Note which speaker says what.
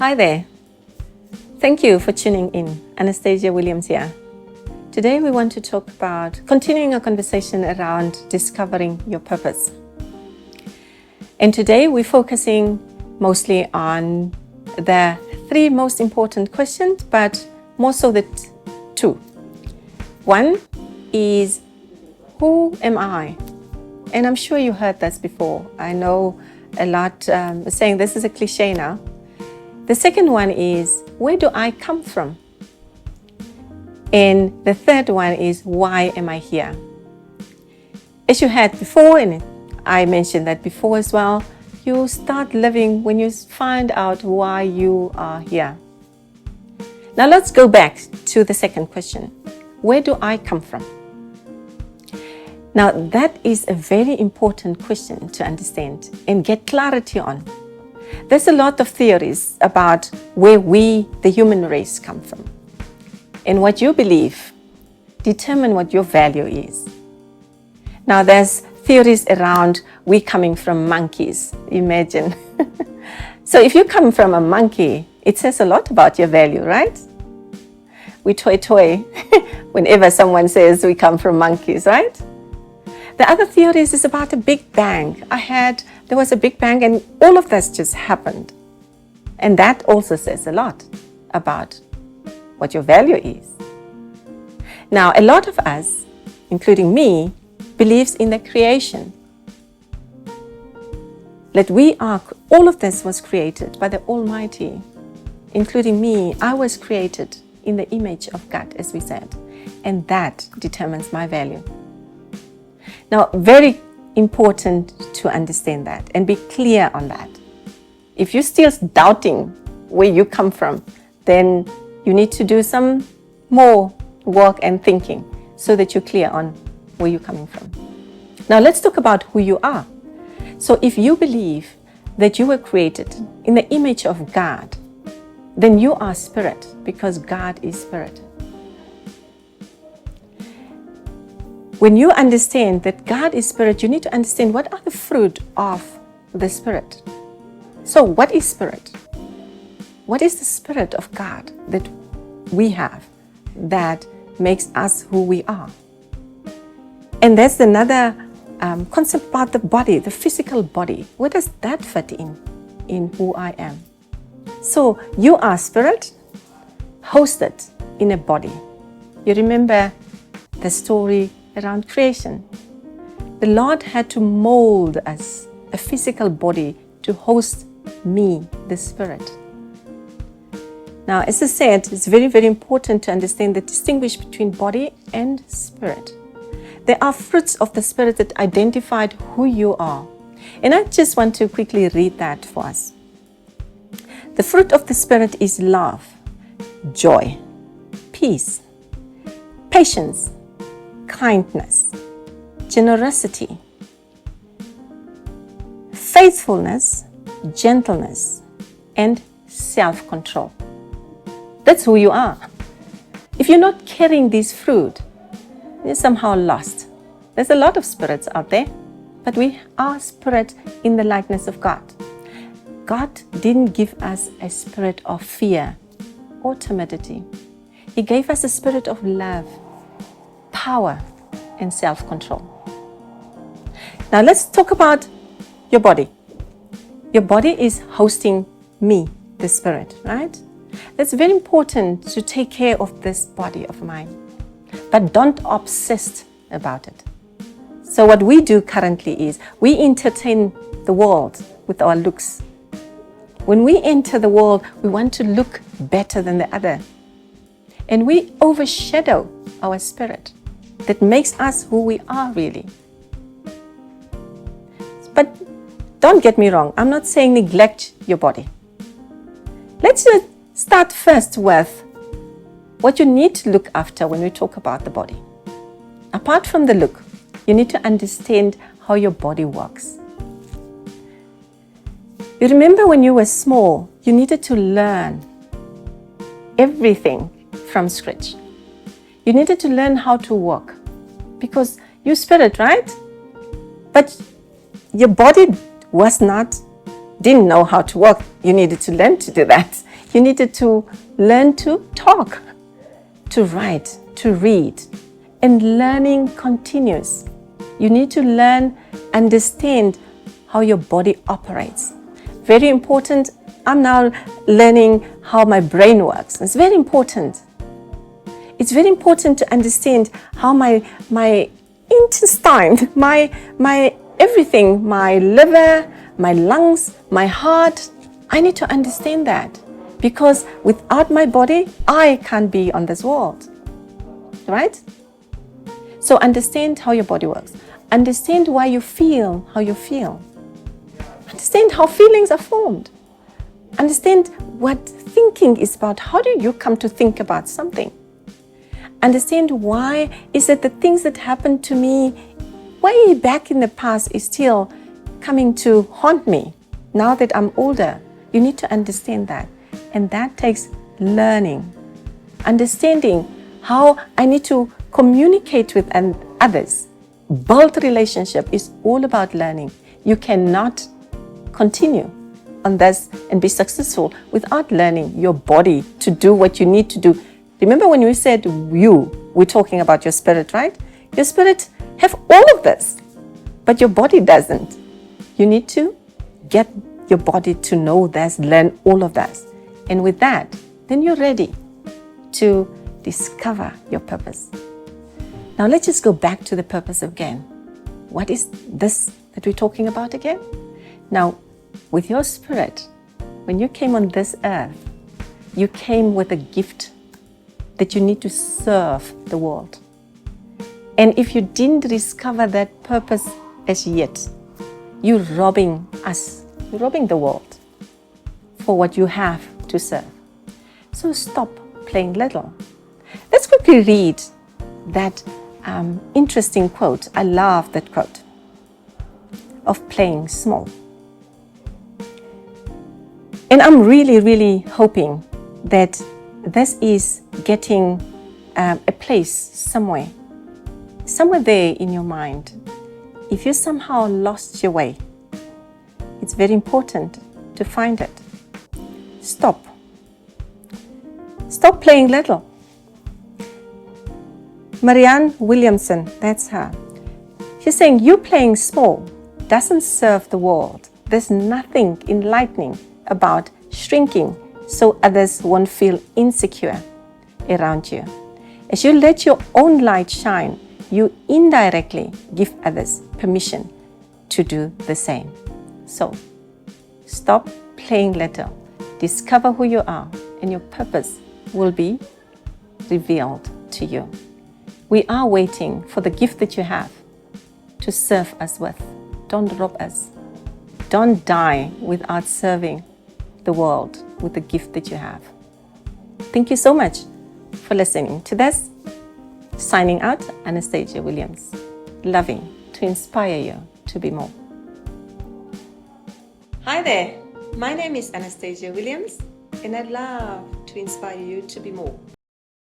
Speaker 1: Hi there. Thank you for tuning in. Anastasia Williams here. Today we want to talk about continuing a conversation around discovering your purpose. And today we're focusing mostly on the three most important questions, but more so the two. One is, who am I? And I'm sure you heard this before. I know a lot saying this is a cliche now. The second one is, where do I come from? And the third one is, why am I here? As you had before, and I mentioned that before as well, you start living when you find out why you are here. Now let's go back to the second question. Where do I come from? Now that is a very important question to understand and get clarity on. There's a lot of theories about where we, the human race, come from. And what you believe determine what your value is. Now there's theories around we coming from monkeys, imagine. So if you come from a monkey, it says a lot about your value, right? We toy whenever someone says we come from monkeys, right? The other theories is about a big bang. There was a big bang and all of this just happened. And that also says a lot about what your value is. Now, a lot of us, including me, believes in the creation. That all of this was created by the Almighty, including me. I was created in the image of God, as we said. And that determines my value. Now, very important to understand that and be clear on that. If you're still doubting where you come from, then you need to do some more work and thinking so that you're clear on where you're coming from. Now, let's talk about who you are. So if you believe that you were created in the image of God, then you are spirit, because God is spirit. When you understand that God is spirit, you need to understand what are the fruit of the spirit. So what is spirit? What is the spirit of God that we have that makes us who we are? And there's another concept about the body, the physical body. Where does that fit in who I am? So you are spirit hosted in a body. You remember the story around creation. The Lord had to mold us a physical body to host me, the spirit. Now, as I said, it's very, very important to understand the distinguish between body and spirit. There are fruits of the spirit that identified who you are. And I just want to quickly read that for us. The fruit of the spirit is love, joy, peace, patience, kindness, generosity, faithfulness, gentleness, and self-control. That's who you are. If you're not carrying this fruit, you're somehow lost. There's a lot of spirits out there, but we are spirit in the likeness of God. God didn't give us a spirit of fear or timidity. He gave us a spirit of love, power, and self-control. Now let's talk about your body. Your body is hosting me, the spirit, right? It's very important to take care of this body of mine, but don't obsess about it. So what we do currently is we entertain the world with our looks. When we enter the world, we want to look better than the other. And we overshadow our spirit that makes us who we are really. But don't get me wrong, I'm not saying neglect your body. Let's start first with what you need to look after when we talk about the body. Apart from the look, you need to understand how your body works. You remember when you were small, you needed to learn everything from scratch. You needed to learn how to walk because you're spirit, right? But your body didn't know how to walk. You needed to learn to do that. You needed to learn to talk, to write, to read. And learning continues. You need to learn, understand how your body operates. Very important. I'm now learning how my brain works. It's very important. It's very important to understand how my intestine, my everything, my liver, my lungs, my heart, I need to understand that. Because without my body, I can't be on this world. Right? So understand how your body works. Understand why you feel how you feel. Understand how feelings are formed. Understand what thinking is about. How do you come to think about something? Understand why is it the things that happened to me way back in the past is still coming to haunt me now that I'm older. You need to understand that. And that takes learning. Understanding how I need to communicate with others. Build relationship is all about learning. You cannot continue on this and be successful without learning your body to do what you need to do. Remember when we said we're talking about your spirit, right? Your spirit have all of this, but your body doesn't. You need to get your body to know this, learn all of this. And with that, then you're ready to discover your purpose. Now let's just go back to the purpose again. What is this that we're talking about again? Now, with your spirit, when you came on this earth, you came with a gift that you need to serve the world. And if you didn't discover that purpose as yet, you're robbing us, you're robbing the world for what you have to serve. So stop playing little. Let's quickly read that interesting quote. I love that quote of playing small. And I'm really, really hoping that this is getting a place somewhere there in your mind. If you somehow lost your way, it's very important to find it. Stop playing little. Marianne Williamson, that's her. She's saying you playing small doesn't serve the world. There's nothing enlightening about shrinking so others won't feel insecure around you. As you let your own light shine, you indirectly give others permission to do the same. So, stop playing little. Discover who you are, and your purpose will be revealed to you. We are waiting for the gift that you have to serve us with. Don't rob us. Don't die without serving the world with the gift that you have. Thank you so much for listening to this. Signing out, Anastasia Williams. Loving to inspire you to be more. Hi there. My name is Anastasia Williams, and I'd love to inspire you to be more.